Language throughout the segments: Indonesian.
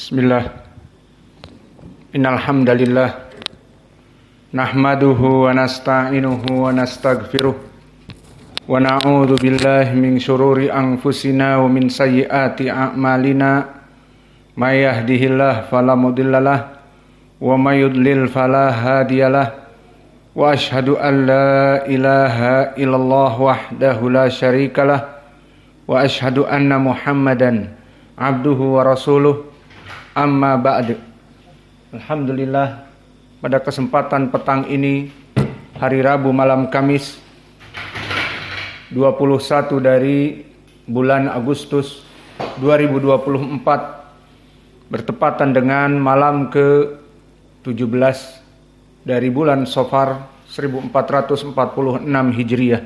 Bismillah. Innal hamdalillah nahmaduhu wa nasta'inuhu wa nastaghfiruh wa na'udzu billahi min syururi anfusina wa min sayyiati a'malina. May yahdihillahu fala mudhillalah wa may yudlil fala hadiyalah. Wa asyhadu an la ilaha illallah wahdahu la syarikalah wa asyhadu anna Muhammadan abduhu wa rasuluh. Amma ba'du. Alhamdulillah, pada kesempatan petang ini, hari Rabu malam Kamis 21 dari bulan Agustus 2024, bertepatan dengan malam ke-17 dari bulan Safar 1446 Hijriah.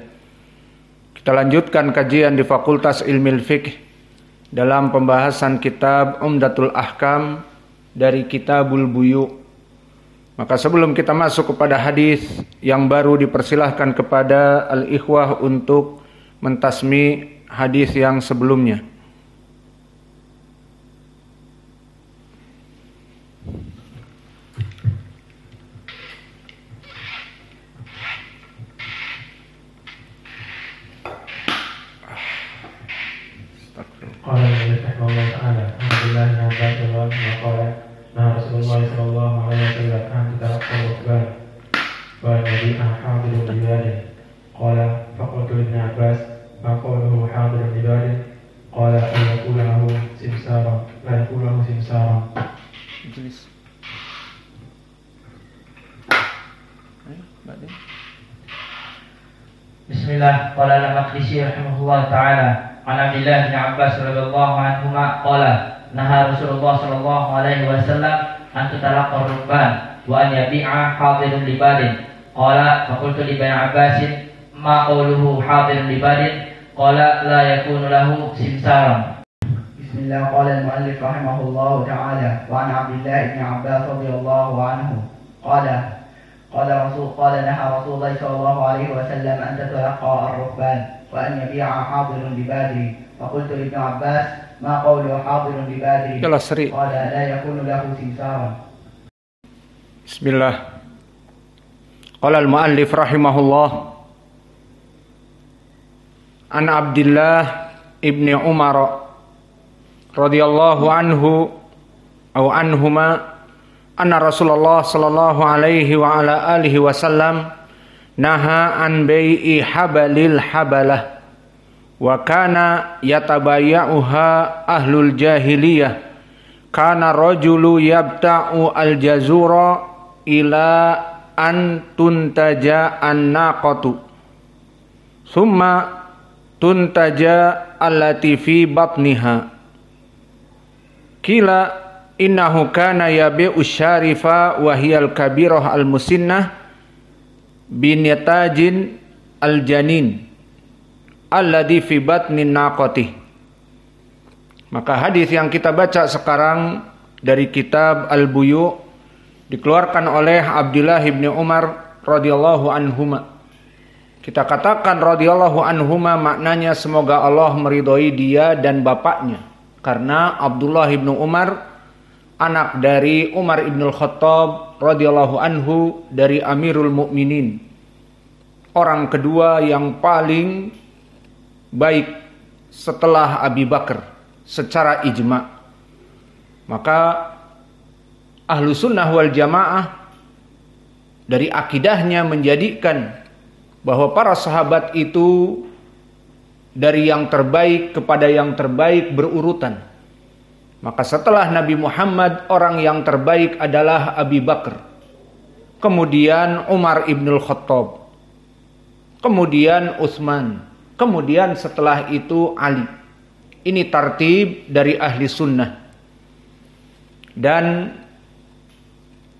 Kita lanjutkan kajian di Fakultas Ilmu Fiqh dalam pembahasan kitab Umdatul Ahkam dari Kitabul Buyu. Maka sebelum kita masuk kepada hadis yang baru, dipersilahkan kepada al-ikhwah untuk mentasmi hadis yang sebelumnya. Qala Nabi sallallahu ta'ala alhamdulillah nabiyullah wa qala na Rasulullah sallallahu alaihi wasallam an taqwa wa nabi hadirun biladin qala faqultu ibn Abbas ma qawluhu hadirun biladin qala ayaqulu lahu simsara la yaqulu lahu simsara. Bismillah. Qala al-Maqdisi rahimahullah ta'ala an Abdullah bin Abbas radhiyallahu anhuma qala naha Rasulullah sallallahu alaihi wasallam an tutalaqqa rukban wa an yabi'a hadirun libadin qala faqultu li ibn Abbas ma qawluhu hadirun libadin qala la yakunu lahu simsaran. Bismillah. Qala al-muallif rahimahullahu ta'ala wa an Abdullah bin Abbas radhiyallahu anhu qala naha Rasulullah sallallahu alaihi wasallam an tutalaqqa ar-rukban wa an yabi'a hadirun bibadri faqultu li ibn Abbas ma qawlu hadirun bibadri qala la yakunu lahu simsaran. Bismillah. Qala al-muallif rahimahullah an Abdullah ibni Umar radhiyallahu anhu atau anhuma anna Rasulullah sallallahu alaihi wa ala alihi wasallam naha an bai'i habalil habalah wa kana yatabayya'uha ahlul jahiliyah. Kana rajulu yabta'u al-jazura ila an tuntaja an-naqatu thumma tuntaja allati fi batniha. Kila innahu kana yabi'u syarifa wa hiyal kabirah al-musinnah binyatajin al-janin alladhi fi batnin naqati. Maka hadis yang kita baca sekarang dari kitab Al-Buyu dikeluarkan oleh Abdullah bin Umar radhiyallahu anhuma. Kita katakan radhiyallahu anhuma maknanya semoga Allah meridhoi dia dan bapaknya, karena Abdullah bin Umar anak dari Umar ibn al-Khattab radhiyallahu anhu, dari Amirul Mukminin, orang kedua yang paling baik setelah Abi Bakar secara ijma. Maka ahlu sunnah wal jamaah dari akidahnya menjadikan bahwa para sahabat itu dari yang terbaik kepada yang terbaik berurutan. Maka setelah Nabi Muhammad, orang yang terbaik adalah Abi Bakar, kemudian Umar ibn al-Khattab, kemudian Utsman, kemudian setelah itu Ali. Ini tartib dari ahli sunnah. Dan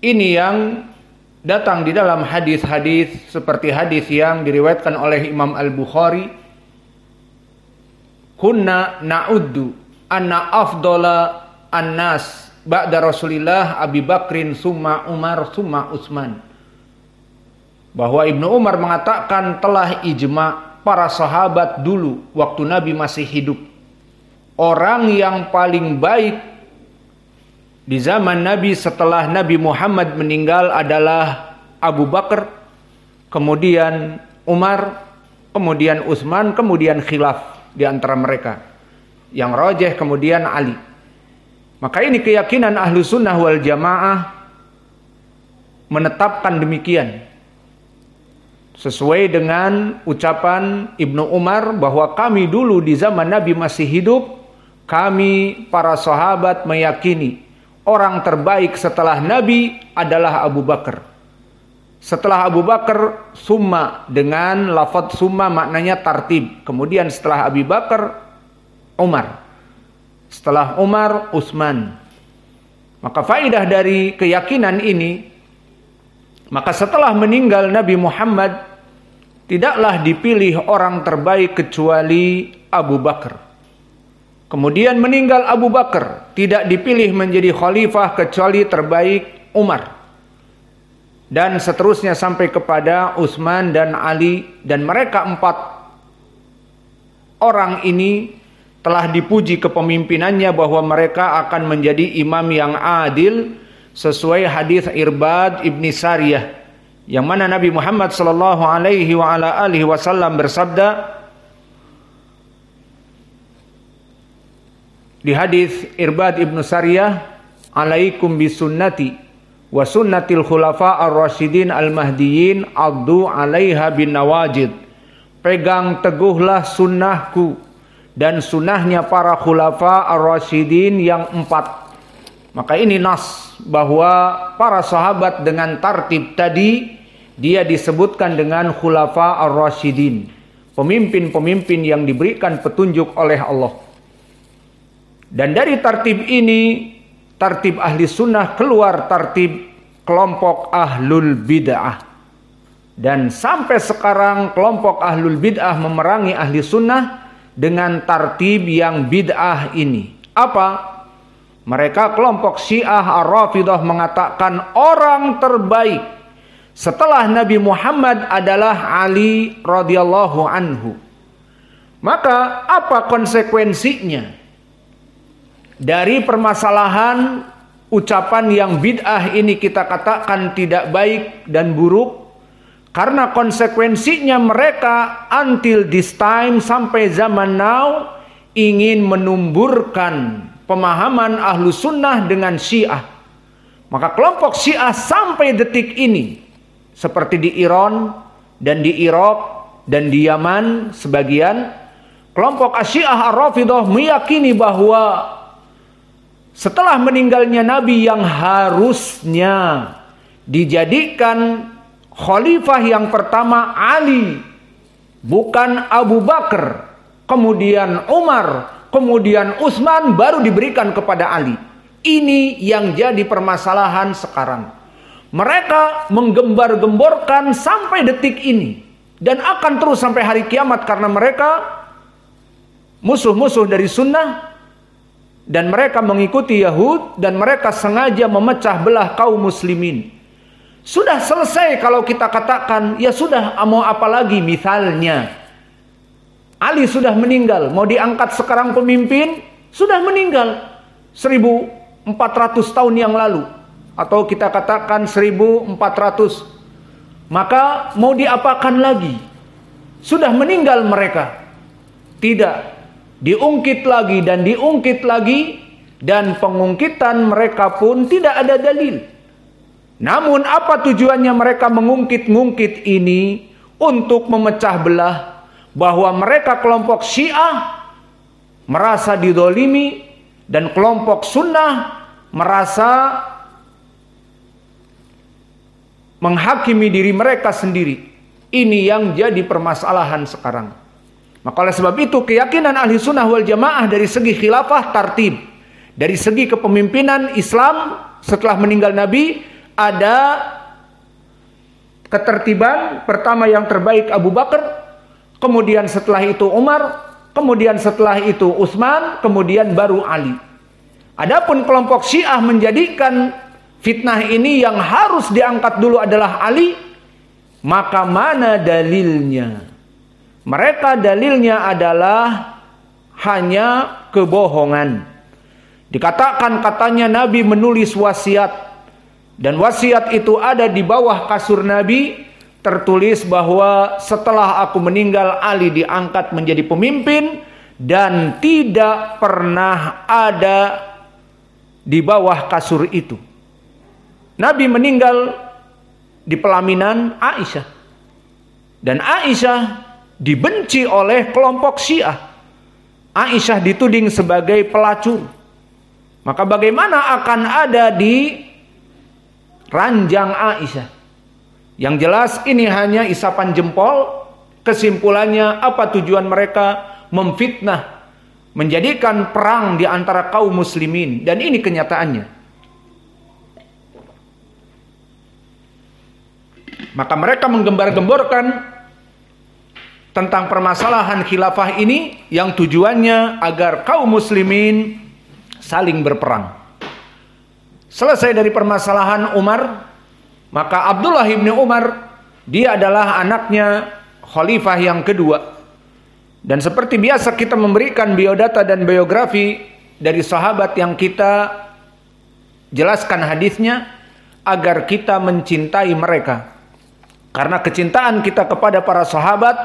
ini yang datang di dalam hadis-hadis seperti hadis yang diriwayatkan oleh Imam Al-Bukhari, kunna na'uddu anna afdala annas ba'da Rasulillah Abi Bakrin summa Umar summa Utsman. Bahwa Ibnu Umar mengatakan telah ijma para sahabat dulu waktu Nabi masih hidup, orang yang paling baik di zaman Nabi setelah Nabi Muhammad meninggal adalah Abu Bakar, kemudian Umar, kemudian Utsman, kemudian khilaf di antara mereka. Yang rajih kemudian Ali. Maka ini keyakinan Ahlu Sunnah wal Jamaah menetapkan demikian. Sesuai dengan ucapan Ibnu Umar bahwa kami dulu di zaman Nabi masih hidup, kami para sahabat meyakini orang terbaik setelah Nabi adalah Abu Bakar. Setelah Abu Bakar, summa, dengan lafaz summa maknanya tartib. Kemudian setelah Abu Bakar, Umar. Setelah Umar, Utsman. Maka faidah dari keyakinan ini, maka setelah meninggal Nabi Muhammad, tidaklah dipilih orang terbaik kecuali Abu Bakar. Kemudian meninggal Abu Bakar, tidak dipilih menjadi khalifah kecuali terbaik Umar. Dan seterusnya sampai kepada Utsman dan Ali, dan mereka 4 orang ini telah dipuji kepemimpinannya bahwa mereka akan menjadi imam yang adil sesuai hadis Irbad ibni Sariyah, yang mana Nabi Muhammad sallallahu alaihi wasallam bersabda di hadis Irbad ibnu Sariyah, alaikum bisunnati wa sunnatil khulafa ar-rasyidin al-mahdiyyin addu 'alaiha bin nawajid. Pegang teguhlah sunnahku dan sunnahnya para khulafa ar-rasyidin yang 4. Maka ini nas bahwa para sahabat dengan tartib tadi dia disebutkan dengan khulafa ar-rasyidin, pemimpin-pemimpin yang diberikan petunjuk oleh Allah. Dan dari tartib ini, tartib ahli sunnah, keluar tartib kelompok ahlul bid'ah. Dan sampai sekarang kelompok ahlul bid'ah memerangi ahli sunnah dengan tartib yang bid'ah ini. Apa? Mereka kelompok Syiah Ar-Rafidah mengatakan orang terbaik setelah Nabi Muhammad adalah Ali radhiyallahu anhu. Maka apa konsekuensinya dari permasalahan ucapan yang bid'ah ini kita katakan tidak baik dan buruk? Karena konsekuensinya mereka until this time, sampai zaman now, ingin menumburkan pemahaman ahlu sunnah dengan Syiah. Maka kelompok Syiah sampai detik ini, seperti di Iran dan di Irak dan di Yaman sebagian, kelompok Syiah Ar-Rafidah meyakini bahwa setelah meninggalnya Nabi yang harusnya dijadikan khalifah yang pertama Ali, bukan Abu Bakar, kemudian Umar, kemudian Utsman, baru diberikan kepada Ali. Ini yang jadi permasalahan sekarang. Mereka menggembar-gemborkan sampai detik ini, dan akan terus sampai hari kiamat, karena mereka musuh-musuh dari sunnah. Dan mereka mengikuti Yahud, dan mereka sengaja memecah belah kaum muslimin. Sudah selesai kalau kita katakan, ya sudah, mau apa lagi? Misalnya Ali sudah meninggal, mau diangkat sekarang pemimpin, sudah meninggal 1400 tahun yang lalu, atau kita katakan 1400. Maka mau diapakan lagi? Sudah meninggal mereka. Tidak, diungkit lagi dan diungkit lagi, dan pengungkitan mereka pun tidak ada dalil. Namun apa tujuannya mereka mengungkit-ungkit ini? Untuk memecah belah, bahwa mereka kelompok Syiah merasa didolimi, dan kelompok sunnah merasa menghakimi diri mereka sendiri. Ini yang jadi permasalahan sekarang. Maka oleh sebab itu keyakinan ahli sunnah wal jamaah dari segi khilafah tartib, dari segi kepemimpinan Islam setelah meninggal Nabi, ada ketertiban. Pertama yang terbaik Abu Bakar, kemudian setelah itu Umar, kemudian setelah itu Utsman, kemudian baru Ali. Adapun kelompok Syiah menjadikan fitnah ini yang harus diangkat dulu adalah Ali, maka mana dalilnya? Mereka dalilnya adalah hanya kebohongan. Dikatakan katanya Nabi menulis wasiat, dan wasiat itu ada di bawah kasur Nabi, tertulis bahwa setelah aku meninggal Ali diangkat menjadi pemimpin dan tidak pernah ada di bawah kasur itu. Nabi meninggal di pelaminan Aisyah, dan Aisyah dibenci oleh kelompok Syiah. Aisyah dituding sebagai pelacur. Maka bagaimana akan ada di ranjang Aisyah? Yang jelas ini hanya isapan jempol. Kesimpulannya apa tujuan mereka? Memfitnah, menjadikan perang di antara kaum muslimin, dan ini kenyataannya. Maka mereka menggembar-gemborkan tentang permasalahan khilafah ini yang tujuannya agar kaum muslimin saling berperang. Selesai dari permasalahan Umar, maka Abdullah ibni Umar, dia adalah anaknya khalifah yang kedua. Dan seperti biasa kita memberikan biodata dan biografi dari sahabat yang kita jelaskan hadisnya agar kita mencintai mereka. Karena kecintaan kita kepada para sahabat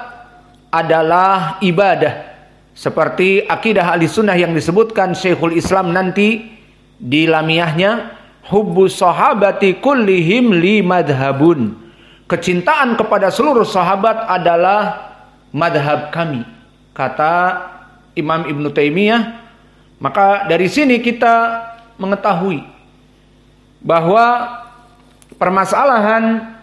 adalah ibadah, seperti akidah Ahlussunnah yang disebutkan Syekhul Islam nanti di lamiyahnya, hubbus sahabati kullihim li madhabun. Kecintaan kepada seluruh sahabat adalah madhab kami, kata Imam Ibn Taimiyah. Maka dari sini kita mengetahui bahwa permasalahan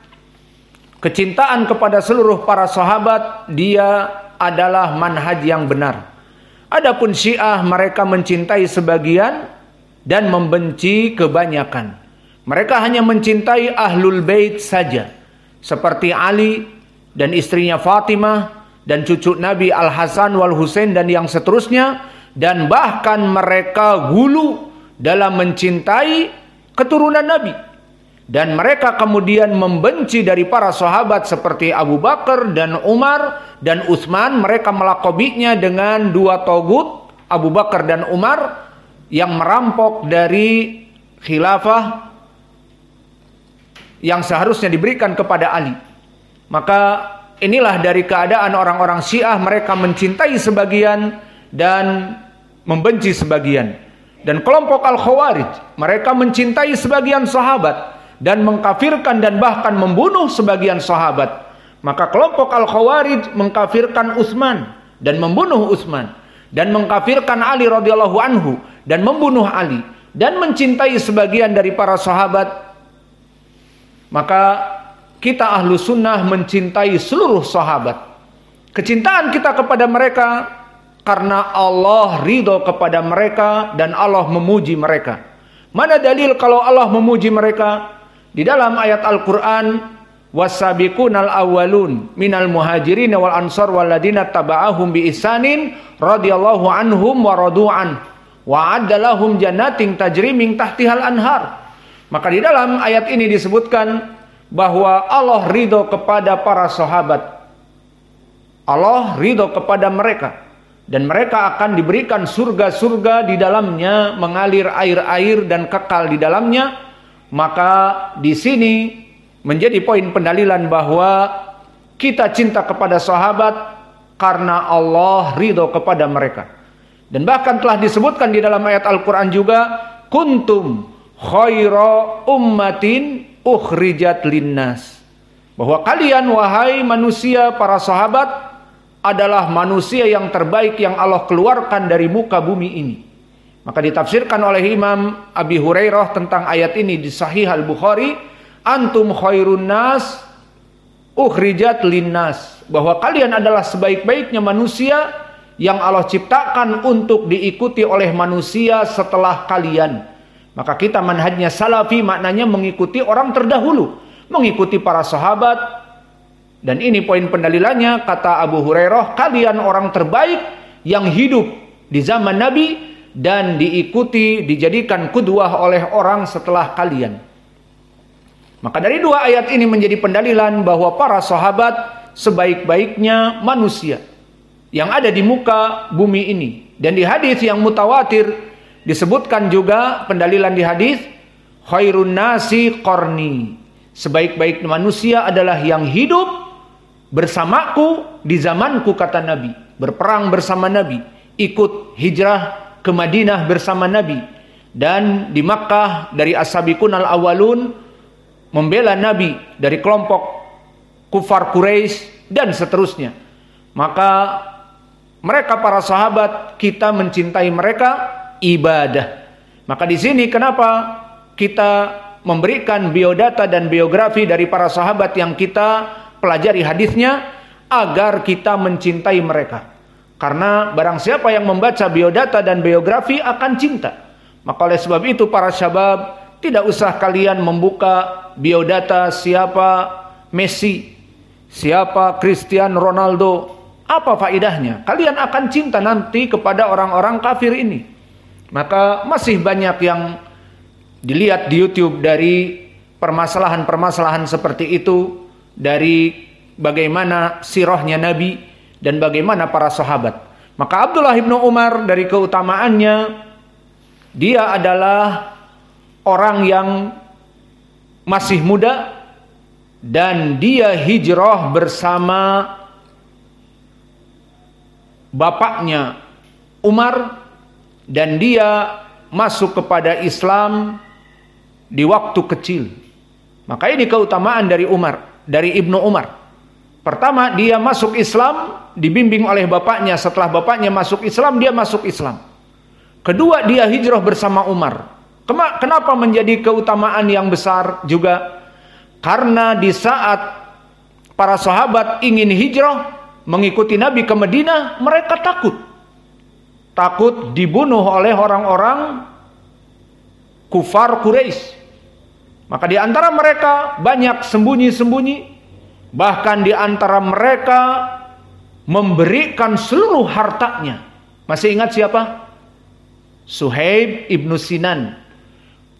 kecintaan kepada seluruh para sahabat dia adalah manhaj yang benar. Adapun Syiah, mereka mencintai sebagian dan membenci kebanyakan. Mereka hanya mencintai Ahlul Bait saja, seperti Ali dan istrinya Fatimah dan cucu Nabi Al-Hasan wal Husain dan yang seterusnya, dan bahkan mereka gulu dalam mencintai keturunan Nabi. Dan mereka kemudian membenci dari para sahabat seperti Abu Bakar dan Umar dan Utsman. Mereka melakobinya dengan dua togut, Abu Bakar dan Umar, yang merampok dari khilafah yang seharusnya diberikan kepada Ali. Maka inilah dari keadaan orang-orang Syiah, mereka mencintai sebagian dan membenci sebagian. Dan kelompok Al-Khawarij, mereka mencintai sebagian sahabat dan mengkafirkan dan bahkan membunuh sebagian sahabat. Maka kelompok Al-Khawarij mengkafirkan Utsman dan membunuh Utsman, dan mengkafirkan Ali radhiyallahu anhu dan membunuh Ali, dan mencintai sebagian dari para sahabat. Maka kita ahlu sunnah mencintai seluruh sahabat. Kecintaan kita kepada mereka karena Allah ridho kepada mereka dan Allah memuji mereka. Mana dalil kalau Allah memuji mereka? Di dalam ayat Al-Quran, wasabiqunal awwalun minal muhajirin wal ansar waladina taba'ahum bi ihsanin radhiyallahu anhum wa radu'an wa addalahum jannatin tajri min tahtihal anhar. Maka di dalam ayat ini disebutkan bahwa Allah ridho kepada para sahabat. Allah ridho kepada mereka, dan mereka akan diberikan surga-surga di dalamnya, mengalir air-air dan kekal di dalamnya. Maka di sini menjadi poin pendalilan bahwa kita cinta kepada sahabat karena Allah ridho kepada mereka. Dan bahkan telah disebutkan di dalam ayat Al-Quran juga, kuntum khaira ummatin ukhrijat linnas, bahwa kalian wahai manusia, para sahabat adalah manusia yang terbaik yang Allah keluarkan dari muka bumi ini. Maka ditafsirkan oleh Imam Abi Hurairah tentang ayat ini di Sahih Al-Bukhari, antum khairun nas ukhrijat linnas, bahwa kalian adalah sebaik-baiknya manusia yang Allah ciptakan untuk diikuti oleh manusia setelah kalian. Maka kita manhajnya salafi, maknanya mengikuti orang terdahulu, mengikuti para sahabat. Dan ini poin pendalilannya, kata Abu Hurairah, kalian orang terbaik yang hidup di zaman Nabi dan diikuti, dijadikan qudwah oleh orang setelah kalian. Maka dari dua ayat ini menjadi pendalilan bahwa para sahabat sebaik-baiknya manusia yang ada di muka bumi ini. Dan di hadis yang mutawatir Disebutkan juga pendalilan di hadis, khairun nasi qarni. Sebaik-baik manusia adalah yang hidup bersamaku di zamanku, kata Nabi. Berperang bersama Nabi, ikut hijrah ke Madinah bersama Nabi, dan di Makkah dari as-sabiqun al-awwalun membela Nabi dari kelompok kufar Quraisy dan seterusnya. Maka mereka para sahabat, kita mencintai mereka ibadah. Maka di sini kenapa kita memberikan biodata dan biografi dari para sahabat yang kita pelajari hadisnya, agar kita mencintai mereka. Karena barang siapa yang membaca biodata dan biografi akan cinta. Maka oleh sebab itu para syabab, tidak usah kalian membuka biodata siapa Messi, siapa Cristiano Ronaldo. Apa faedahnya? Kalian akan cinta nanti kepada orang-orang kafir ini. Maka masih banyak yang dilihat di YouTube dari permasalahan-permasalahan seperti itu, dari bagaimana sirahnya Nabi dan bagaimana para sahabat. Maka Abdullah ibnu Umar dari keutamaannya, dia adalah orang yang masih muda dan dia hijrah bersama bapaknya Umar, dan dia masuk kepada Islam di waktu kecil. Maka ini keutamaan dari Ibnu Umar. Pertama, dia masuk Islam dibimbing oleh bapaknya. Setelah bapaknya masuk Islam, dia masuk Islam. Kedua, dia hijrah bersama Umar. Kenapa menjadi keutamaan yang besar juga? Karena di saat para sahabat ingin hijrah mengikuti Nabi ke Madinah, mereka takut dibunuh oleh orang-orang kufar Quraisy. Maka di antara mereka banyak sembunyi-sembunyi, bahkan di antara mereka memberikan seluruh hartanya. Masih ingat siapa? Suhaib ibnu Sinan.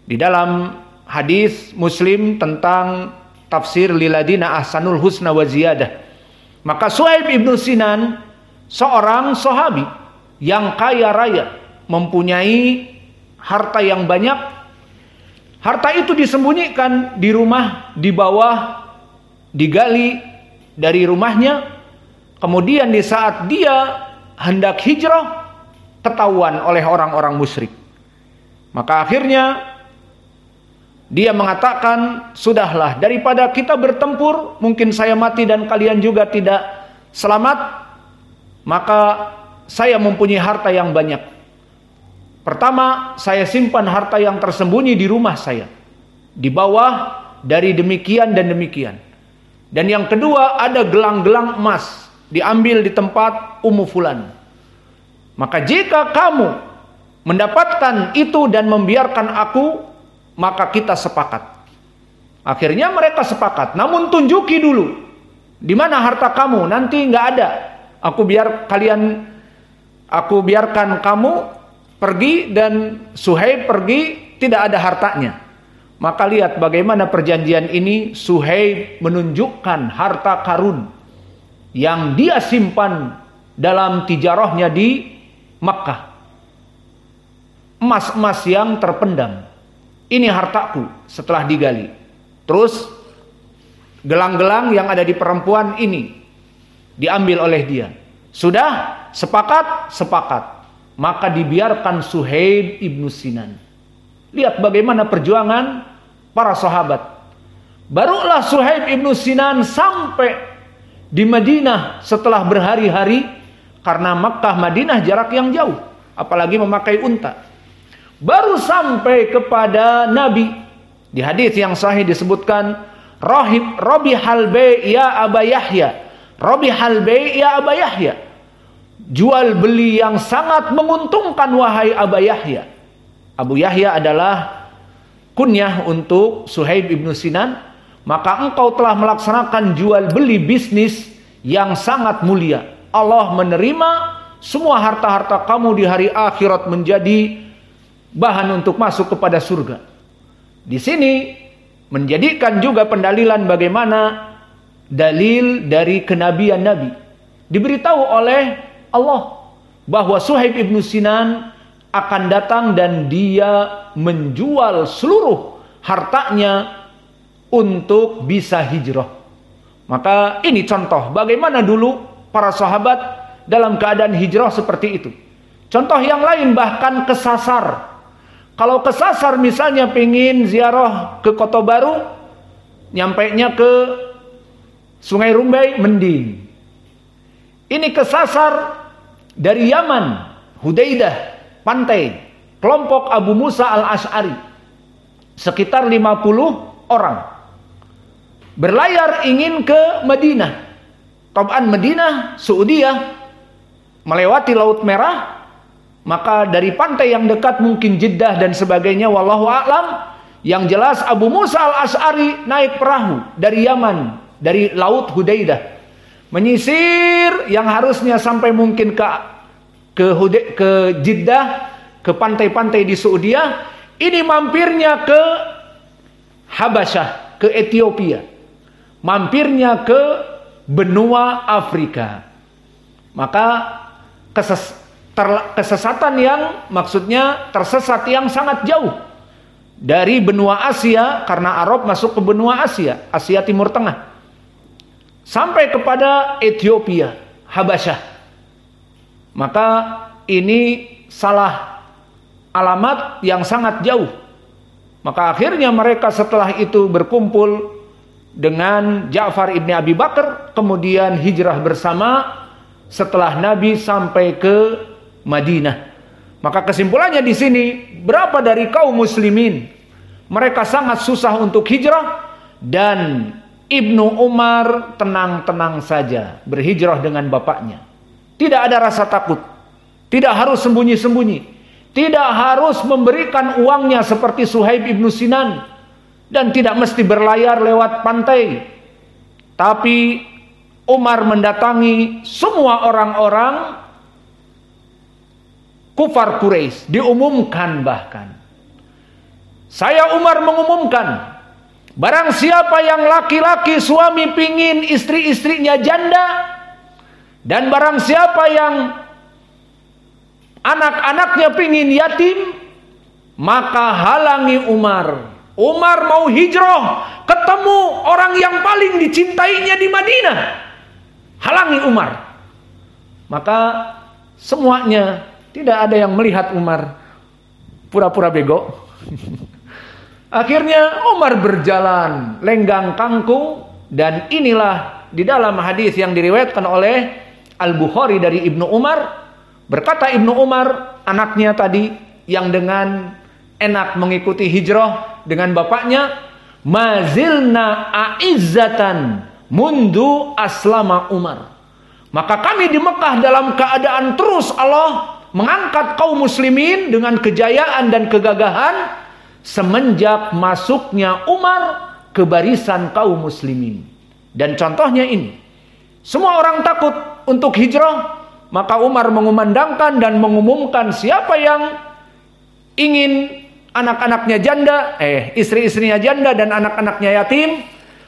Di dalam hadis Muslim tentang tafsir liladina ahsanul husna wa ziyadah. Maka Suhaib ibnu Sinan seorang sahabi yang kaya raya, mempunyai harta yang banyak. Harta itu disembunyikan di rumah, di bawah, digali dari rumahnya. Kemudian di saat dia hendak hijrah, ketahuan oleh orang-orang musyrik. Maka akhirnya dia mengatakan, sudahlah, daripada kita bertempur, mungkin saya mati dan kalian juga tidak selamat, maka saya mempunyai harta yang banyak. Pertama, saya simpan harta yang tersembunyi di rumah saya, di bawah dari demikian dan demikian. Dan yang kedua, ada gelang-gelang emas diambil di tempat Ummu Fulan. Maka jika kamu mendapatkan itu dan membiarkan aku, maka kita sepakat. Akhirnya mereka sepakat. Namun tunjuki dulu di mana harta kamu. Nanti nggak ada. Aku biarkan kamu pergi dan Suhaib pergi, tidak ada hartanya. Maka lihat bagaimana perjanjian ini. Suhaib menunjukkan harta karun yang dia simpan dalam tijarahnya di Makkah. Emas-emas yang terpendam. Ini hartaku setelah digali. Terus gelang-gelang yang ada di perempuan ini diambil oleh dia. Sudah sepakat? Sepakat. Maka dibiarkan Suhaib ibnu Sinan. Lihat bagaimana perjuangan para sahabat. Barulah Suhaib ibnu Sinan sampai di Madinah setelah berhari-hari, karena Makkah Madinah jarak yang jauh, apalagi memakai unta. Baru sampai kepada Nabi. Di hadis yang sahih disebutkan, Rabi halbe ya Aba Yahya. Rabi halbe ya Aba Yahya. Jual beli yang sangat menguntungkan wahai Aba Yahya. Abu Yahya adalah kunyah untuk Suhaib ibnu Sinan. Maka engkau telah melaksanakan jual beli bisnis yang sangat mulia. Allah menerima semua harta-harta kamu di hari akhirat menjadi bahan untuk masuk kepada surga. Di sini menjadikan juga pendalilan bagaimana dalil dari kenabian Nabi. Diberitahu oleh Allah bahwa Suhaib ibnu Sinan akan datang dan dia menjual seluruh hartanya untuk bisa hijrah. Maka ini contoh bagaimana dulu para sahabat dalam keadaan hijrah seperti itu. Contoh yang lain bahkan kesasar. Kalau kesasar misalnya pengen ziarah ke Kota Baru, nyampainya ke Sungai Rumbai, mending. Ini kesasar dari Yaman, Hudaidah, pantai, kelompok Abu Musa al-Ash'ari. Sekitar 50 orang. Berlayar ingin ke Madinah. Tab'an Madinah, Saudiyah, melewati Laut Merah. Maka dari pantai yang dekat mungkin Jeddah dan sebagainya, wallahu a'lam. Yang jelas Abu Musa al-Ash'ari naik perahu dari Yaman, dari Laut Hudaidah, menyisir yang harusnya sampai mungkin ke Jeddah, ke pantai-pantai di Saudiyah. Ini mampirnya ke Habasyah, ke Ethiopia, mampirnya ke benua Afrika. Maka kesesatan yang maksudnya tersesat yang sangat jauh dari benua Asia, karena Arab masuk ke benua Asia, Asia Timur Tengah, sampai kepada Ethiopia, Habasyah. Maka ini salah alamat yang sangat jauh. Maka akhirnya mereka setelah itu berkumpul dengan Ja'far ibn Abi Bakar, kemudian hijrah bersama setelah Nabi sampai ke Madinah. Maka kesimpulannya di sini, berapa dari kaum muslimin mereka sangat susah untuk hijrah, dan Ibnu Umar tenang-tenang saja berhijrah dengan bapaknya. Tidak ada rasa takut, tidak harus sembunyi-sembunyi, tidak harus memberikan uangnya seperti Suhaib ibnu Sinan, dan tidak mesti berlayar lewat pantai. Tapi Umar mendatangi semua orang-orang kufar Quraisy, diumumkan bahkan. Saya Umar mengumumkan, barang siapa yang laki-laki suami pingin istri-istrinya janda, dan barang siapa yang anak-anaknya pingin yatim, maka halangi Umar. Umar mau hijrah, ketemu orang yang paling dicintainya di Madinah, halangi Umar. Maka semuanya, tidak ada yang melihat Umar pura-pura bego. Akhirnya Umar berjalan lenggang kangkung, dan inilah di dalam hadis yang diriwayatkan oleh Al-Bukhari dari Ibnu Umar. Berkata Ibnu Umar, anaknya tadi yang dengan enak mengikuti hijrah dengan bapaknya, mazilna aizzatan mundu aslama Umar. Maka kami di Mekah dalam keadaan terus Allah mengangkat kaum muslimin dengan kejayaan dan kegagahan semenjak masuknya Umar ke barisan kaum muslimin. Dan contohnya ini, semua orang takut untuk hijrah, maka Umar mengumandangkan dan mengumumkan siapa yang ingin anak-anaknya janda, istri-istrinya janda dan anak-anaknya yatim,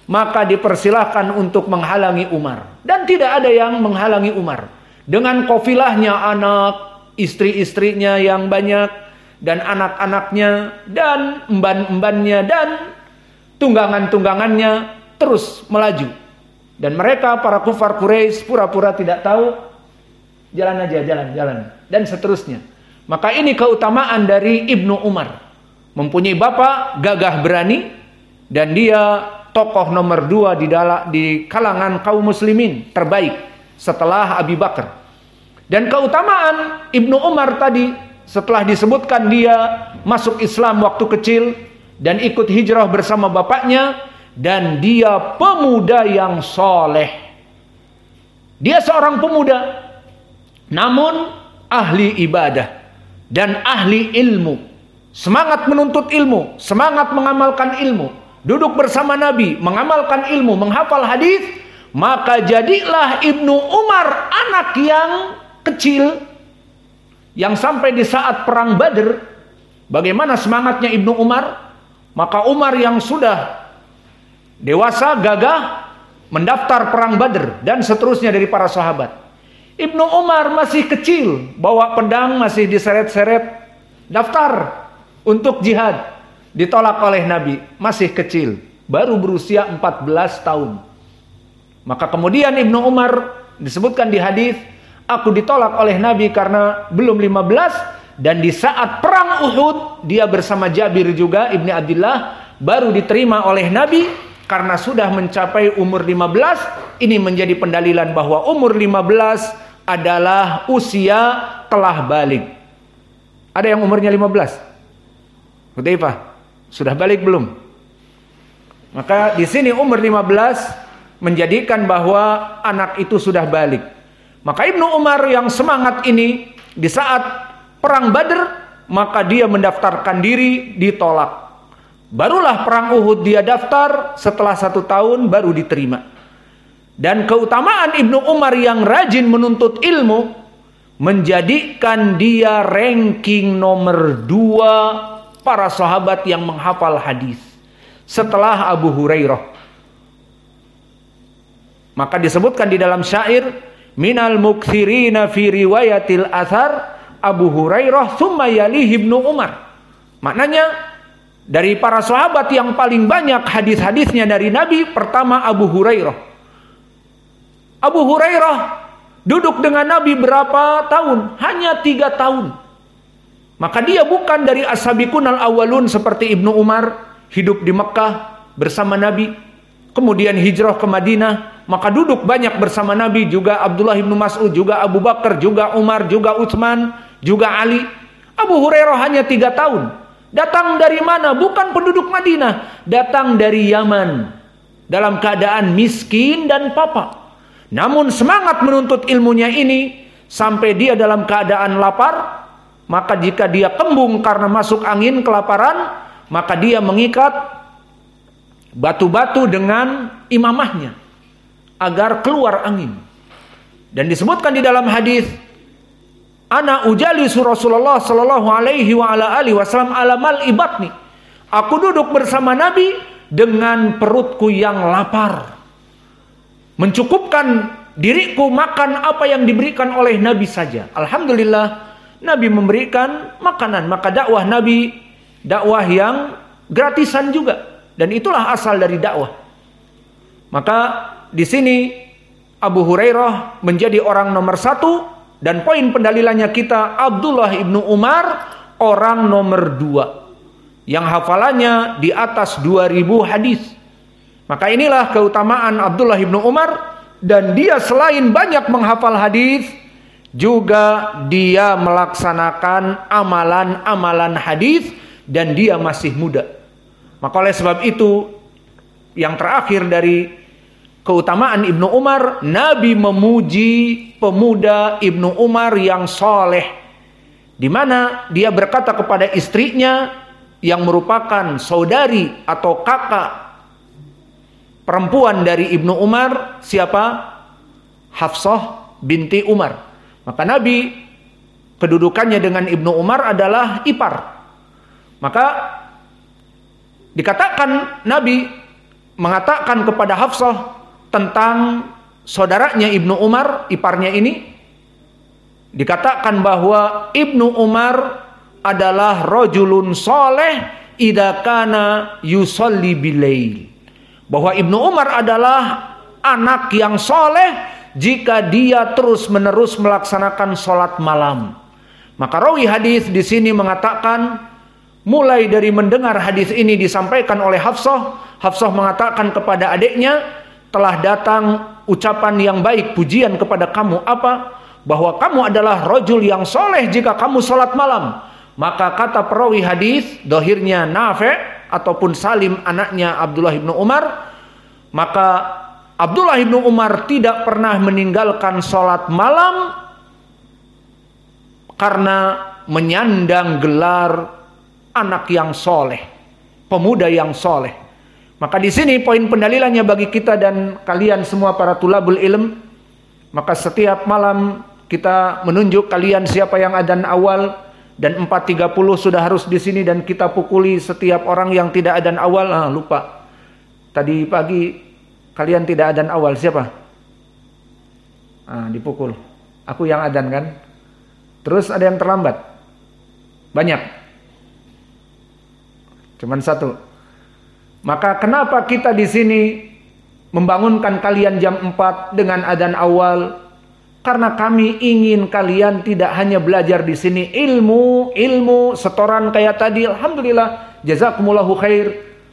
maka dipersilahkan untuk menghalangi Umar. Dan tidak ada yang menghalangi Umar. Dengan kofilahnya anak, istri-istrinya yang banyak, dan anak-anaknya, dan emban-embannya, dan tunggangan-tunggangannya terus melaju. Dan mereka, para kufar Quraisy, pura-pura tidak tahu, jalan aja, jalan, dan seterusnya. Maka ini keutamaan dari Ibnu Umar. Mempunyai bapak gagah berani, dan dia tokoh nomor 2 di kalangan kaum muslimin terbaik setelah Abi Bakar. Dan keutamaan Ibnu Umar tadi, setelah disebutkan dia masuk Islam waktu kecil dan ikut hijrah bersama bapaknya, dan dia pemuda yang soleh. Dia seorang pemuda, namun ahli ibadah dan ahli ilmu, semangat menuntut ilmu, semangat mengamalkan ilmu, duduk bersama Nabi, mengamalkan ilmu, menghafal hadis. Maka jadilah Ibnu Umar anak yang kecil, yang sampai di saat perang Badr, bagaimana semangatnya Ibnu Umar. Maka Umar yang sudah dewasa, gagah, mendaftar perang Badr dan seterusnya dari para sahabat. Ibnu Umar masih kecil, bawa pedang masih diseret-seret daftar untuk jihad. Ditolak oleh Nabi, masih kecil, baru berusia 14 tahun. Maka kemudian Ibnu Umar disebutkan di hadis, aku ditolak oleh Nabi karena belum 15, dan di saat perang Uhud dia bersama Jabir juga Ibni Abdullah baru diterima oleh Nabi karena sudah mencapai umur 15. Ini menjadi pendalilan bahwa umur 15 adalah usia telah balik. Ada yang umurnya 15? Hudzaifah sudah balik belum? Maka di sini umur 15 menjadikan bahwa anak itu sudah balik. Maka Ibnu Umar yang semangat ini di saat perang Badr, maka dia mendaftarkan diri, ditolak. Barulah perang Uhud dia daftar, setelah 1 tahun baru diterima. Dan keutamaan Ibnu Umar yang rajin menuntut ilmu menjadikan dia ranking nomor 2 para sahabat yang menghafal hadis setelah Abu Hurairah. Maka disebutkan di dalam syair, minal mukthirina fi riwayatil athar Abu Hurairah thumma yalihi Ibnu Umar. Maknanya dari para sahabat yang paling banyak hadis-hadisnya dari Nabi, pertama Abu Hurairah. Abu Hurairah duduk dengan Nabi berapa tahun? Hanya 3 tahun. Maka dia bukan dari as-sabiqunal awwalun seperti Ibnu Umar, hidup di Mekah bersama Nabi, kemudian hijrah ke Madinah, maka duduk banyak bersama Nabi, juga Abdullah bin Mas'ud, juga Abu Bakar, juga Umar, juga Utsman, juga Ali. Abu Hurairah hanya 3 tahun. Datang dari mana? Bukan penduduk Madinah, datang dari Yaman, dalam keadaan miskin dan papa. Namun semangat menuntut ilmunya ini sampai dia dalam keadaan lapar. Maka jika dia kembung karena masuk angin kelaparan, maka dia mengikat batu-batu dengan imamahnya agar keluar angin. Dan disebutkan di dalam hadis, ana ujalisu Rasulullah sallallahu alaihi wa ala alihi wasallam alamal ibatni. Aku duduk bersama Nabi dengan perutku yang lapar, mencukupkan diriku makan apa yang diberikan oleh Nabi saja. Alhamdulillah Nabi memberikan makanan, maka dakwah Nabi dakwah yang gratisan juga, dan itulah asal dari dakwah. Maka di sini Abu Hurairah menjadi orang nomor 1, dan poin pendalilannya kita Abdullah ibnu Umar orang nomor 2 yang hafalannya di atas 2000 hadis. Maka inilah keutamaan Abdullah ibnu Umar, dan dia selain banyak menghafal hadis, juga dia melaksanakan amalan-amalan hadis, dan dia masih muda. Maka oleh sebab itu, yang terakhir dari keutamaan Ibnu Umar, Nabi memuji pemuda Ibnu Umar yang soleh, di mana dia berkata kepada istrinya yang merupakan saudari atau kakak perempuan dari Ibnu Umar, siapa? Hafsah binti Umar. Maka Nabi kedudukannya dengan Ibnu Umar adalah ipar. Maka dikatakan Nabi mengatakan kepada Hafsah tentang saudaranya Ibnu Umar, iparnya ini, dikatakan bahwa Ibnu Umar adalah rajulun soleh idza kana yusolli bilail. Bahwa Ibnu Umar adalah anak yang soleh jika dia terus-menerus melaksanakan sholat malam. Maka rawi hadis di sini mengatakan, mulai dari mendengar hadis ini disampaikan oleh Hafsah, Hafsah mengatakan kepada adiknya, telah datang ucapan yang baik, pujian kepada kamu. Apa? Bahwa kamu adalah rajul yang soleh jika kamu sholat malam. Maka kata perawi hadis, dohirnya Nafi' ataupun Salim anaknya Abdullah bin Umar, maka Abdullah bin Umar tidak pernah meninggalkan sholat malam karena menyandang gelar anak yang soleh, pemuda yang soleh. Maka di sini poin pendalilannya bagi kita dan kalian semua para tulabul ilm. Maka setiap malam kita menunjuk kalian siapa yang adzan awal, dan 4.30 sudah harus di sini, dan kita pukuli setiap orang yang tidak adzan awal. Lupa. Tadi pagi kalian tidak adzan awal, siapa? Dipukul. Aku yang adzan kan? Terus ada yang terlambat? Banyak. Cuman satu. Maka kenapa kita di sini membangunkan kalian jam 4 dengan adzan awal? Karena kami ingin kalian tidak hanya belajar di sini ilmu setoran kayak tadi. Alhamdulillah, jazakumullahu khair.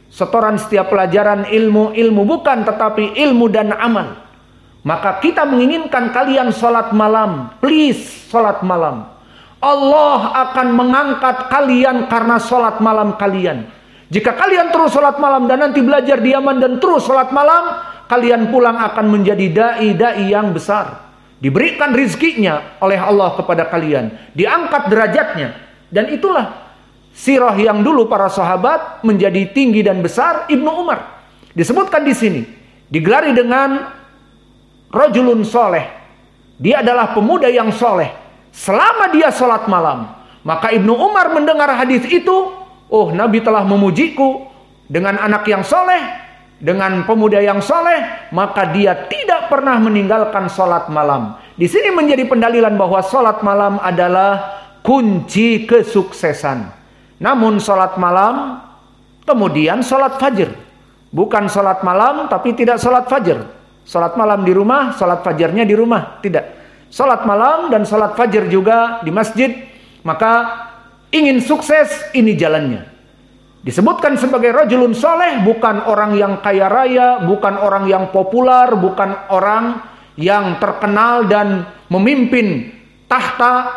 Setoran setiap pelajaran ilmu bukan, tetapi ilmu dan amal. Maka kita menginginkan kalian sholat malam. Please, sholat malam. Allah akan mengangkat kalian karena sholat malam kalian. Jika kalian terus sholat malam dan nanti belajar di Yaman dan terus sholat malam, kalian pulang akan menjadi dai yang besar. Diberikan rizkinya oleh Allah kepada kalian. Diangkat derajatnya. Dan itulah sirah yang dulu para sahabat menjadi tinggi dan besar. Ibnu Umar disebutkan di sini, digelari dengan rajulun soleh. Dia adalah pemuda yang soleh selama dia sholat malam. Maka Ibnu Umar mendengar hadis itu, oh, Nabi telah memujiku dengan anak yang soleh, dengan pemuda yang soleh, maka dia tidak pernah meninggalkan sholat malam. Di sini menjadi pendalilan bahwa sholat malam adalah kunci kesuksesan. Namun sholat malam, kemudian sholat fajr. Bukan sholat malam tapi tidak sholat fajr. Sholat malam di rumah, sholat fajarnya di rumah. Tidak. Sholat malam dan sholat fajr juga di masjid. Maka ingin sukses, ini jalannya. Disebutkan sebagai rajulun soleh, bukan orang yang kaya raya, bukan orang yang populer, bukan orang yang terkenal dan memimpin tahta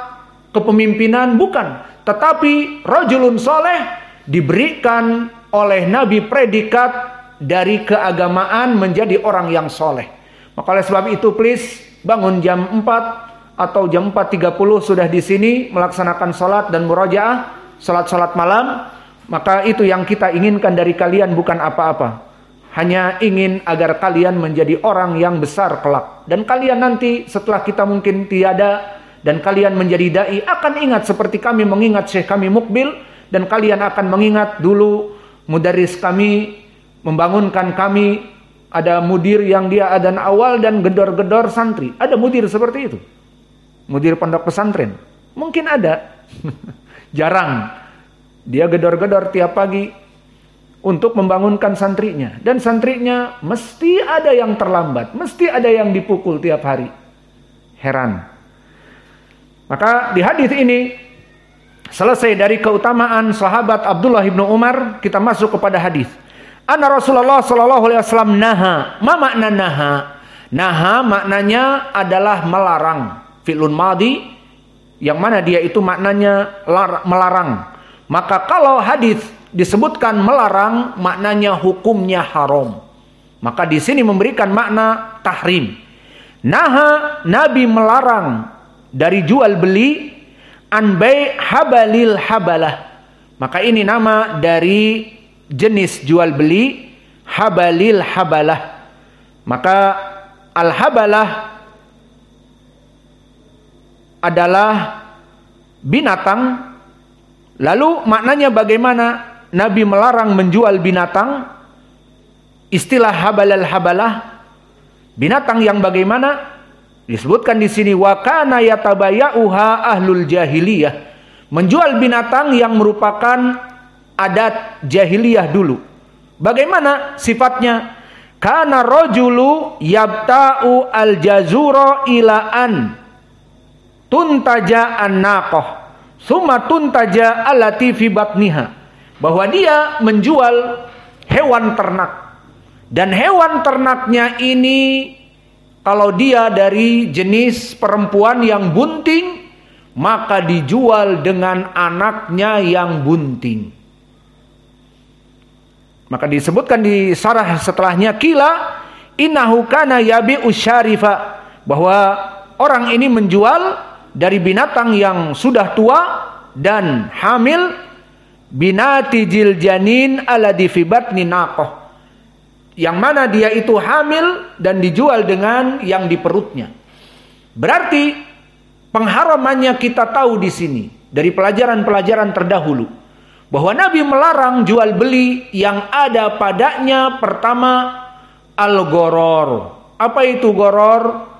kepemimpinan, bukan. Tetapi rajulun soleh diberikan oleh Nabi predikat dari keagamaan menjadi orang yang soleh. Maka oleh sebab itu please bangun jam 4 atau jam 4.30 sudah di sini melaksanakan sholat dan murajaah, sholat malam. Maka itu yang kita inginkan dari kalian, bukan apa-apa. Hanya ingin agar kalian menjadi orang yang besar kelak. Dan kalian nanti setelah kita mungkin tiada, dan kalian menjadi dai, akan ingat seperti kami mengingat Syekh kami Mukbil. Dan kalian akan mengingat dulu mudaris kami membangunkan kami. Ada mudir yang dia adzan awal dan gedor-gedor santri. Ada mudir seperti itu? Mudir pondok pesantren? Mungkin ada. Jarang. Dia gedor-gedor tiap pagi untuk membangunkan santrinya. Dan santrinya mesti ada yang terlambat. Mesti ada yang dipukul tiap hari. Heran. Maka di hadis ini selesai dari keutamaan sahabat Abdullah ibnu Umar, kita masuk kepada hadis. Anna Rasulullah sallallahu alaihi wasallam naha. Ma makna naha? Naha maknanya adalah melarang. Fi'lun madhi yang mana dia itu maknanya melarang. Maka kalau hadis disebutkan melarang, maknanya hukumnya haram. Maka di sini memberikan makna tahrim. Naha, Nabi melarang dari jual beli an bai' habalil habalah. Maka ini nama dari jenis jual beli habalil habalah. Maka al habalah adalah binatang. Lalu maknanya bagaimana Nabi melarang menjual binatang? Istilah habalal habalah, binatang yang bagaimana? Disebutkan di sini wa kana yatabaya'uha ahlul jahiliyah. Menjual binatang yang merupakan adat jahiliyah dulu. Bagaimana sifatnya? Kana rajulu yabta'u al-jazura ila an tuntaja an-naqah summa tuntaja allati fi batniha. Bahwa dia menjual hewan ternak. Dan hewan ternaknya ini kalau dia dari jenis perempuan yang bunting, maka dijual dengan anaknya yang bunting. Maka disebutkan di sarah setelahnya kila innahu kana yabi'u syarifa, bahwa orang ini menjual dari binatang yang sudah tua dan hamil binatijil janin alladhi fi batni naqah, yang mana dia itu hamil dan dijual dengan yang di perutnya. Berarti pengharamannya kita tahu di sini dari pelajaran-pelajaran terdahulu bahwa Nabi melarang jual beli yang ada padanya pertama al-goror. Apa itu goror?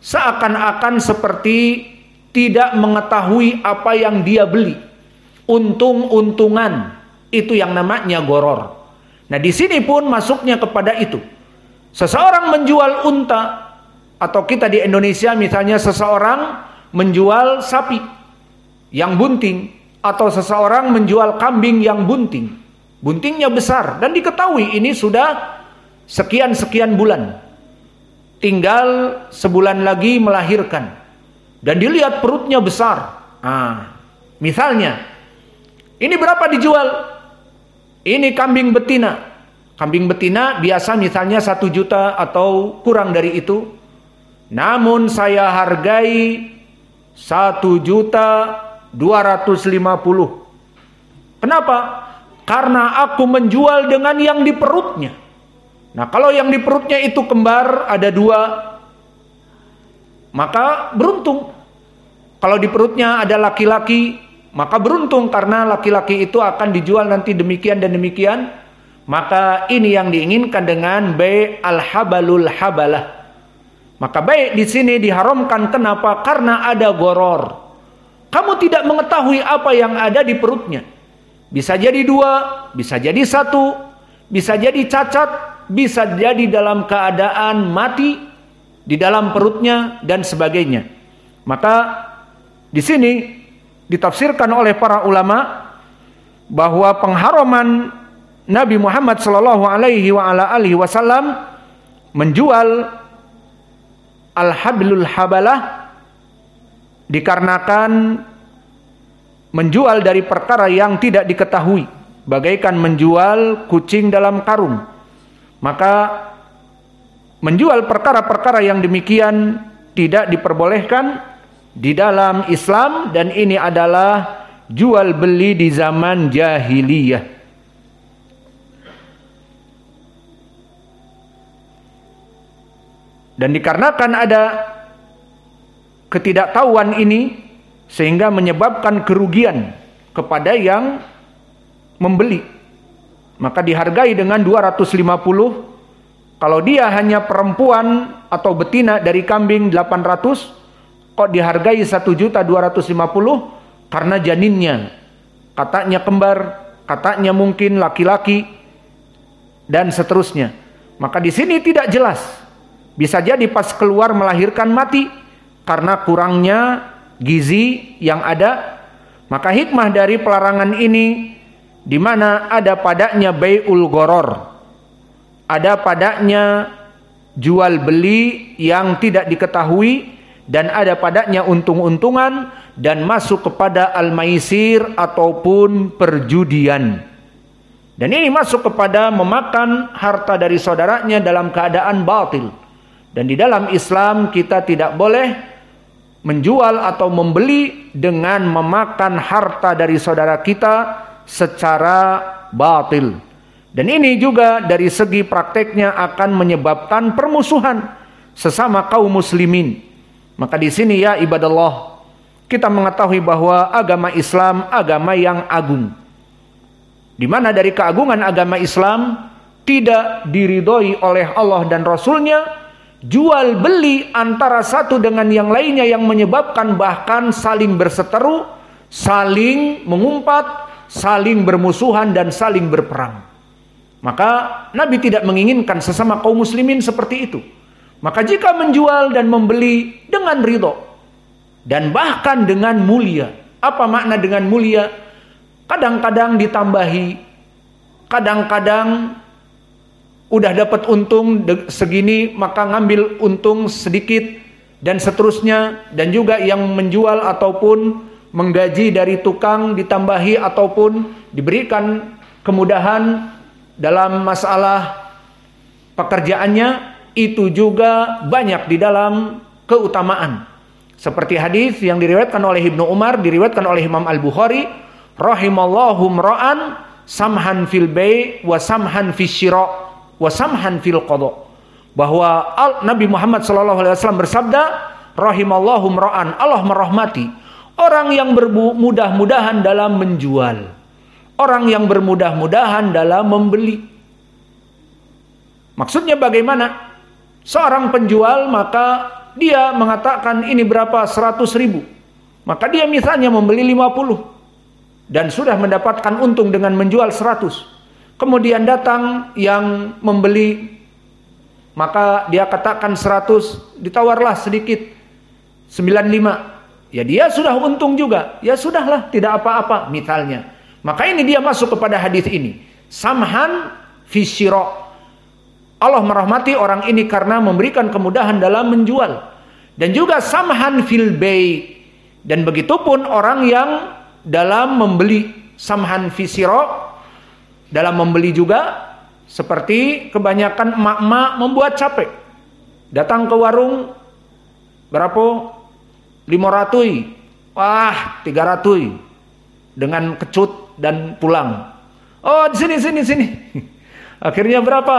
Seakan-akan seperti tidak mengetahui apa yang dia beli. Untung-untungan. Itu yang namanya goror. Nah, di sini pun masuknya kepada itu. Seseorang menjual unta, atau kita di Indonesia misalnya seseorang menjual sapi yang bunting, atau seseorang menjual kambing yang bunting. Buntingnya besar dan diketahui ini sudah sekian-sekian bulan. Tinggal sebulan lagi melahirkan. Dan dilihat perutnya besar. Misalnya, ini berapa dijual? Ini kambing betina. Kambing betina biasa misalnya 1 juta atau kurang dari itu. Namun saya hargai 1.250.000. Kenapa? Karena aku menjual dengan yang di perutnya. Nah, kalau yang di perutnya itu kembar ada 2, maka beruntung. Kalau di perutnya ada laki-laki, maka beruntung karena laki-laki itu akan dijual nanti demikian dan demikian. Maka ini yang diinginkan dengan bai' al-habalul habalah. Maka bai' di sini diharamkan. Kenapa? Karena ada goror. Kamu tidak mengetahui apa yang ada di perutnya. Bisa jadi 2, bisa jadi 1, bisa jadi cacat, bisa jadi dalam keadaan mati di dalam perutnya dan sebagainya. Maka di sini ditafsirkan oleh para ulama bahwa pengharaman Nabi Muhammad sallallahu alaihi wasallam menjual al-hablul habalah dikarenakan menjual dari perkara yang tidak diketahui, bagaikan menjual kucing dalam karung. Maka menjual perkara-perkara yang demikian tidak diperbolehkan di dalam Islam, dan ini adalah jual beli di zaman jahiliyah. Dan dikarenakan ada ketidaktahuan ini sehingga menyebabkan kerugian kepada yang membeli, maka dihargai dengan 250. Kalau dia hanya perempuan atau betina dari kambing 800, kok dihargai 1.250 karena janinnya katanya kembar, katanya mungkin laki-laki dan seterusnya. Maka di sini tidak jelas. Bisa jadi pas keluar melahirkan mati karena kurangnya gizi yang ada. Maka hikmah dari pelarangan ini di mana ada padanya bai'ul goror, ada padanya jual beli yang tidak diketahui, dan ada padanya untung-untungan dan masuk kepada al-maisir ataupun perjudian. Dan ini masuk kepada memakan harta dari saudaranya dalam keadaan batil. Dan di dalam Islam kita tidak boleh menjual atau membeli dengan memakan harta dari saudara kita secara batil. Dan ini juga dari segi prakteknya akan menyebabkan permusuhan sesama kaum muslimin. Maka di sini ya ibadallah, kita mengetahui bahwa agama Islam agama yang agung. Di mana dari keagungan agama Islam tidak diridhoi oleh Allah dan Rasulnya jual beli antara satu dengan yang lainnya yang menyebabkan bahkan saling berseteru, saling mengumpat, saling bermusuhan dan saling berperang. Maka Nabi tidak menginginkan sesama kaum muslimin seperti itu. Maka jika menjual dan membeli dengan ridho dan bahkan dengan mulia. Apa makna dengan mulia? Kadang-kadang ditambahi, kadang-kadang udah dapat untung segini maka ngambil untung sedikit dan seterusnya. Dan juga yang menjual ataupun menggaji dari tukang ditambahi ataupun diberikan kemudahan dalam masalah pekerjaannya, itu juga banyak di dalam keutamaan. Seperti hadis yang diriwayatkan oleh Ibnu Umar, diriwayatkan oleh Imam Al-Bukhari, rahimallahu mra'an samhan fil bai' wa samhan fil syira' wa samhan fil qada. Bahwa Nabi Muhammad SAW bersabda, rahimallahu mra'an, Allah merahmati orang yang bermudah-mudahan dalam menjual, orang yang bermudah-mudahan dalam membeli. Maksudnya bagaimana? Seorang penjual maka dia mengatakan ini berapa, 100.000. Maka dia misalnya membeli 50. dan sudah mendapatkan untung dengan menjual 100. Kemudian datang yang membeli, maka dia katakan 100, ditawarlah sedikit 95. Ya dia sudah untung juga. Ya sudahlah, tidak apa-apa misalnya. Maka ini dia masuk kepada hadis ini. Samhan fi syira'. Allah merahmati orang ini karena memberikan kemudahan dalam menjual. Dan juga samhan fil bay'. Dan begitupun orang yang dalam membeli, samhan fi syira', dalam membeli juga. Seperti kebanyakan emak-emak membuat capek. Datang ke warung, berapa? 500. Wah, 300. Dengan kecut dan pulang. Oh, di sini. Akhirnya berapa?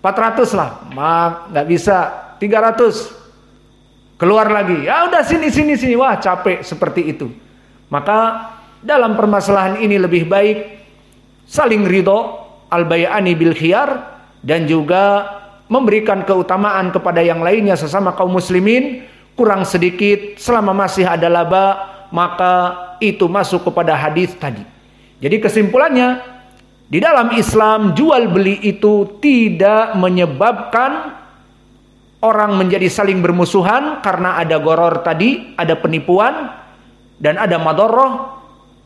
400 lah. Nggak bisa. 300. Keluar lagi. Ya udah sini. Wah, capek seperti itu. Maka dalam permasalahan ini lebih baik saling ridho, al-bay'ani bil khiyar, dan juga memberikan keutamaan kepada yang lainnya sesama kaum muslimin, kurang sedikit selama masih ada laba, maka itu masuk kepada hadis tadi. Jadi kesimpulannya, di dalam Islam jual beli itu tidak menyebabkan orang menjadi saling bermusuhan karena ada goror tadi, ada penipuan dan ada madharrah.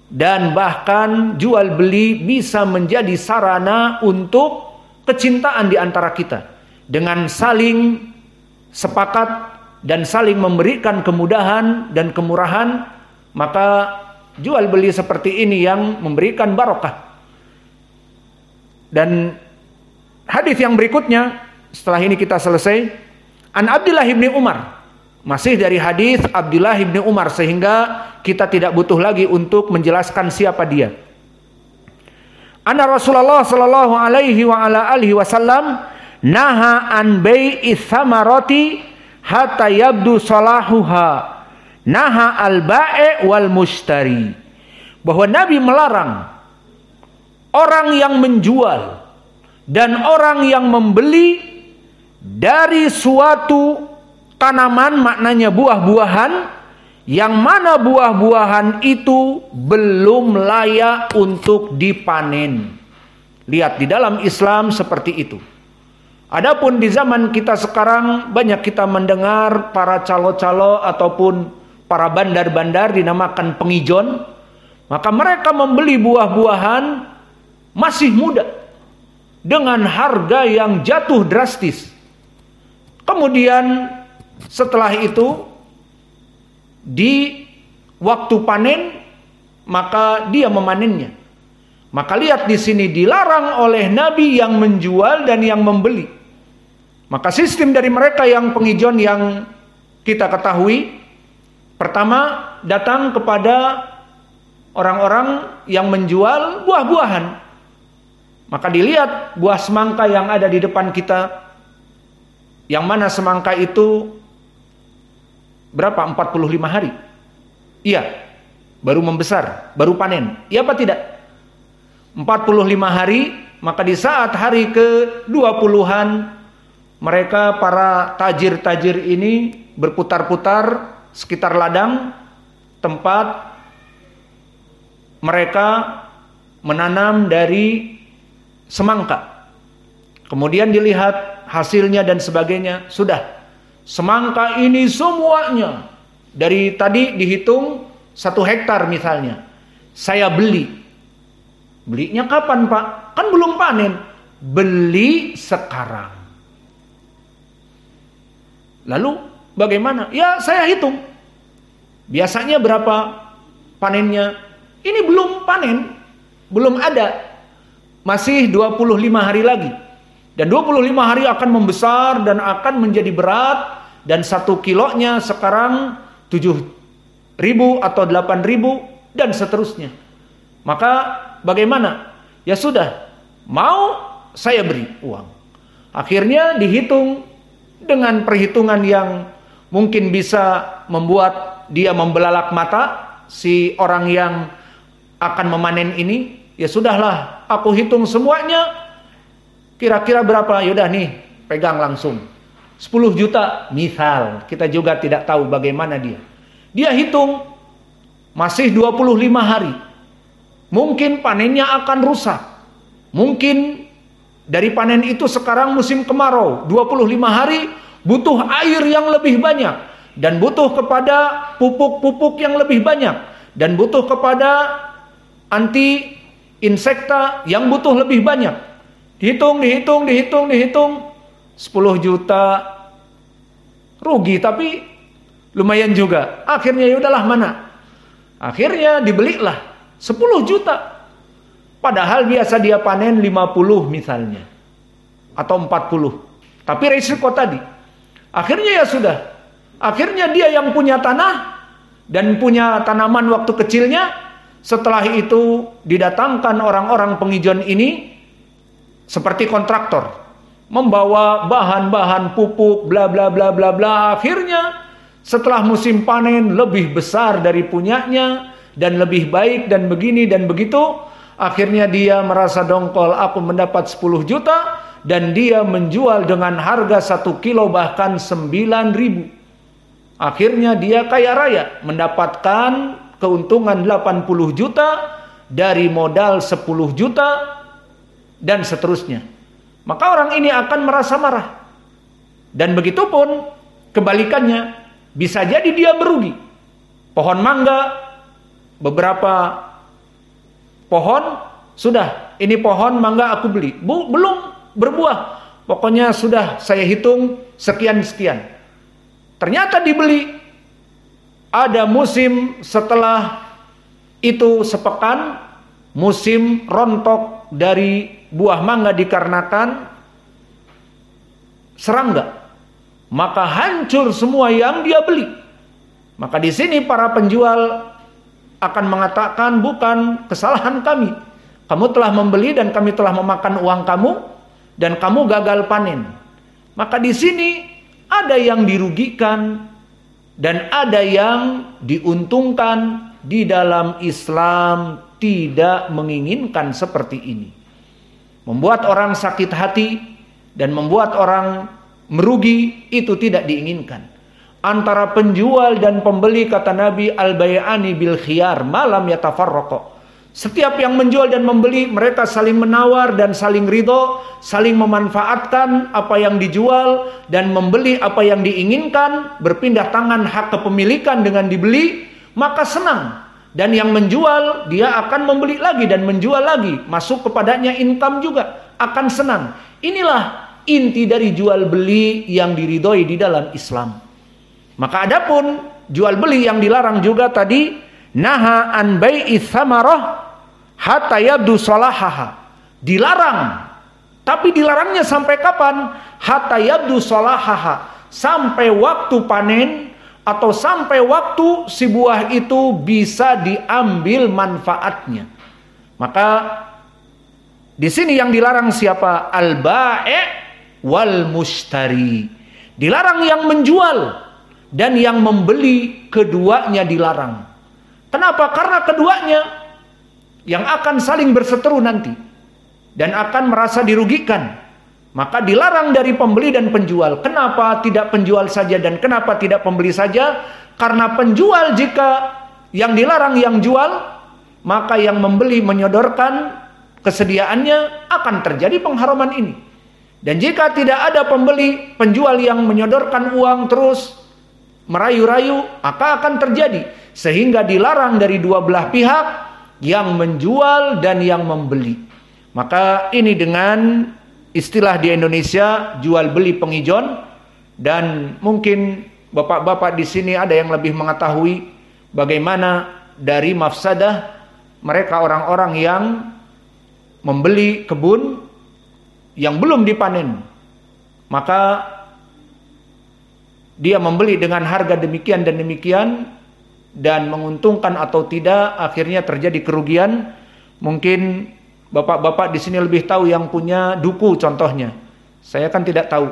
Dan bahkan jual beli bisa menjadi sarana untuk kecintaan di antara kita. Dengan saling sepakat dan saling memberikan kemudahan dan kemurahan, maka jual beli seperti ini yang memberikan barokah. Dan hadis yang berikutnya, setelah ini kita selesai, an Abdullah bin Umar. Masih dari hadis Abdullah bin Umar, sehingga kita tidak butuh lagi untuk menjelaskan siapa dia. Anna Rasulullah sallallahu alaihi wa ala alihi wasallam naha an bai'i thamarati hatta yabdu salahuha. Naha al-ba'i wal mushtari. Bahwa Nabi melarang orang yang menjual dan orang yang membeli dari suatu tanaman, maknanya buah-buahan, yang mana buah-buahan itu belum layak untuk dipanen. Lihat, di dalam Islam seperti itu. Adapun di zaman kita sekarang, banyak kita mendengar para calo-calo ataupun para bandar-bandar dinamakan pengijon. Maka mereka membeli buah-buahan masih muda dengan harga yang jatuh drastis. Kemudian setelah itu di waktu panen maka dia memanennya. Maka lihat di sini dilarang oleh Nabi yang menjual dan yang membeli. Maka sistem dari mereka yang pengijon yang kita ketahui, pertama datang kepada orang-orang yang menjual buah-buahan. Maka dilihat buah semangka yang ada di depan kita, yang mana semangka itu berapa? 45 hari. Iya, baru membesar, baru panen. Iya apa tidak? 45 hari, maka di saat hari ke-20-an mereka para tajir-tajir ini berputar-putar sekitar ladang tempat mereka menanam dari semangka. Kemudian dilihat hasilnya dan sebagainya. Sudah, semangka ini semuanya dari tadi dihitung 1 hektar misalnya, saya beli. Belinya kapan, Pak? Kan belum panen. Beli sekarang. Lalu bagaimana? Ya saya hitung. Biasanya berapa panennya? Ini belum panen, belum ada. Masih 25 hari lagi. Dan 25 hari akan membesar dan akan menjadi berat. Dan 1 kilonya sekarang 7.000 atau 8.000 dan seterusnya. Maka bagaimana? Ya sudah, mau saya beri uang. Akhirnya dihitung dengan perhitungan yang mungkin bisa membuat dia membelalak mata si orang yang akan memanen ini. Ya sudahlah, aku hitung semuanya. Kira-kira berapa? Yaudah nih, pegang langsung. 10 juta misal. Kita juga tidak tahu bagaimana dia. Dia hitung masih 25 hari. Mungkin panennya akan rusak. Mungkin dari panen itu sekarang musim kemarau, 25 hari butuh air yang lebih banyak, dan butuh kepada pupuk-pupuk yang lebih banyak, dan butuh kepada anti insekta yang butuh lebih banyak. Dihitung 10 juta rugi, tapi lumayan juga. Akhirnya yaudahlah, mana? Akhirnya dibelilah 10 juta. Padahal biasa dia panen 50 misalnya, atau 40. Tapi risiko tadi. Akhirnya ya sudah. Akhirnya dia yang punya tanah dan punya tanaman waktu kecilnya. Setelah itu didatangkan orang-orang pengijon ini seperti kontraktor, membawa bahan-bahan pupuk bla bla bla bla bla. Akhirnya setelah musim panen lebih besar dari punyanya dan lebih baik dan begini dan begitu. Akhirnya dia merasa dongkol, aku mendapat 10 juta dan dia menjual dengan harga 1 kilo bahkan 9.000. Akhirnya dia kaya raya, mendapatkan keuntungan 80 juta dari modal 10 juta dan seterusnya. Maka orang ini akan merasa marah. Dan begitu pun kebalikannya, bisa jadi dia merugi. Pohon mangga, beberapa pohon, sudah, ini pohon mangga aku beli, belum berbuah, pokoknya sudah saya hitung sekian-sekian. Ternyata dibeli, ada musim setelah itu sepekan, musim rontok dari buah mangga dikarenakan serangga, maka hancur semua yang dia beli. Maka di sini para penjual akan mengatakan, bukan kesalahan kami. Kamu telah membeli dan kami telah memakan uang kamu dan kamu gagal panen. Maka di sini ada yang dirugikan dan ada yang diuntungkan. Di dalam Islam tidak menginginkan seperti ini. Membuat orang sakit hati dan membuat orang merugi itu tidak diinginkan. Antara penjual dan pembeli, kata Nabi, al-bay'ani bil khiyar malam yatafarraqa. Setiap yang menjual dan membeli, mereka saling menawar dan saling ridho, saling memanfaatkan apa yang dijual dan membeli apa yang diinginkan, berpindah tangan hak kepemilikan dengan dibeli, maka senang. Dan yang menjual, dia akan membeli lagi dan menjual lagi, masuk kepadanya income juga, akan senang. Inilah inti dari jual beli yang diridhoi di dalam Islam. Maka adapun jual beli yang dilarang juga tadi, naha an bai'i tsamarah hatta yabdu salahaha. Dilarang. Tapi dilarangnya sampai kapan? Hatta yabdu salahaha. Sampai waktu panen atau sampai waktu si buah itu bisa diambil manfaatnya. Maka di sini yang dilarang siapa? Al-bai' wal mushtari. Dilarang yang menjual dan yang membeli, keduanya dilarang. Kenapa? Karena keduanya yang akan saling berseteru nanti dan akan merasa dirugikan. Maka dilarang dari pembeli dan penjual. Kenapa tidak penjual saja dan kenapa tidak pembeli saja? Karena penjual jika yang dilarang yang jual, maka yang membeli menyodorkan kesediaannya, akan terjadi pengharaman ini. Dan jika tidak ada pembeli, penjual yang menyodorkan uang terus merayu-rayu, maka akan terjadi. Sehingga dilarang dari dua belah pihak, yang menjual dan yang membeli. Maka ini dengan istilah di Indonesia jual beli pengijon. Dan mungkin bapak-bapak di sini ada yang lebih mengetahui bagaimana dari mafsadah mereka orang-orang yang membeli kebun yang belum dipanen. Maka dia membeli dengan harga demikian dan demikian dan menguntungkan atau tidak, akhirnya terjadi kerugian. Mungkin bapak-bapak di sini lebih tahu yang punya duku contohnya. Saya kan tidak tahu.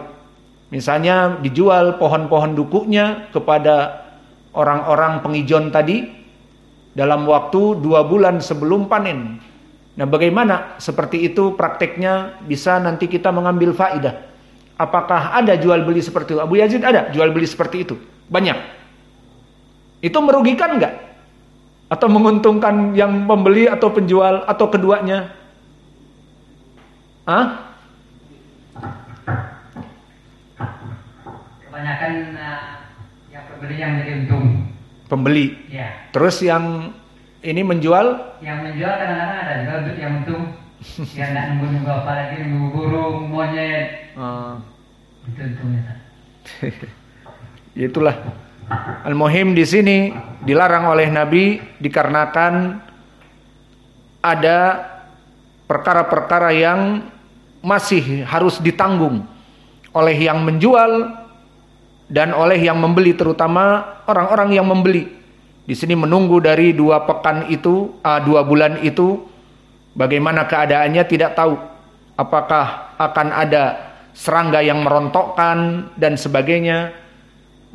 Misalnya dijual pohon-pohon dukunya kepada orang-orang pengijon tadi dalam waktu 2 bulan sebelum panen. Nah, bagaimana seperti itu prakteknya bisa nanti kita mengambil faidah. Apakah ada jual beli seperti itu? Abu Yazid ada jual beli seperti itu. Banyak. Itu merugikan enggak? Atau menguntungkan yang pembeli atau penjual atau keduanya? Kebanyakan yang pembeli yang jadi untung. Pembeli. Ya. Terus yang ini menjual? Yang menjual kadang-kadang ada juga yang untung. Yang nggak nunggu-nunggu apa lagi, nunggu burung, monyet. Itu untungnya. Itulah. Al-muhim di sini dilarang oleh Nabi dikarenakan ada perkara-perkara yang masih harus ditanggung oleh yang menjual dan oleh yang membeli, terutama orang-orang yang membeli. Di sini menunggu dari 2 bulan itu, bagaimana keadaannya tidak tahu. Apakah akan ada serangga yang merontokkan dan sebagainya.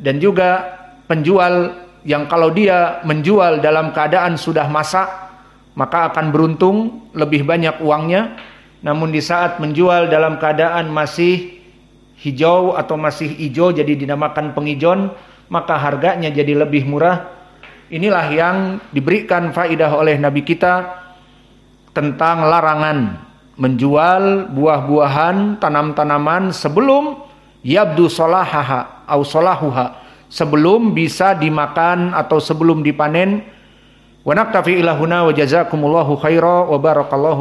Dan juga penjual yang kalau dia menjual dalam keadaan sudah masak, maka akan beruntung lebih banyak uangnya. Namun di saat menjual dalam keadaan masih hijau atau masih hijau, jadi dinamakan pengijon, maka harganya jadi lebih murah. Inilah yang diberikan faidah oleh Nabi kita tentang larangan menjual buah-buahan, tanam-tanaman sebelum yabdu solahaha au solahuha, sebelum bisa dimakan atau sebelum dipanen. Wa naktafi ilahuna wa jazakumullahu khaira wa barakallahu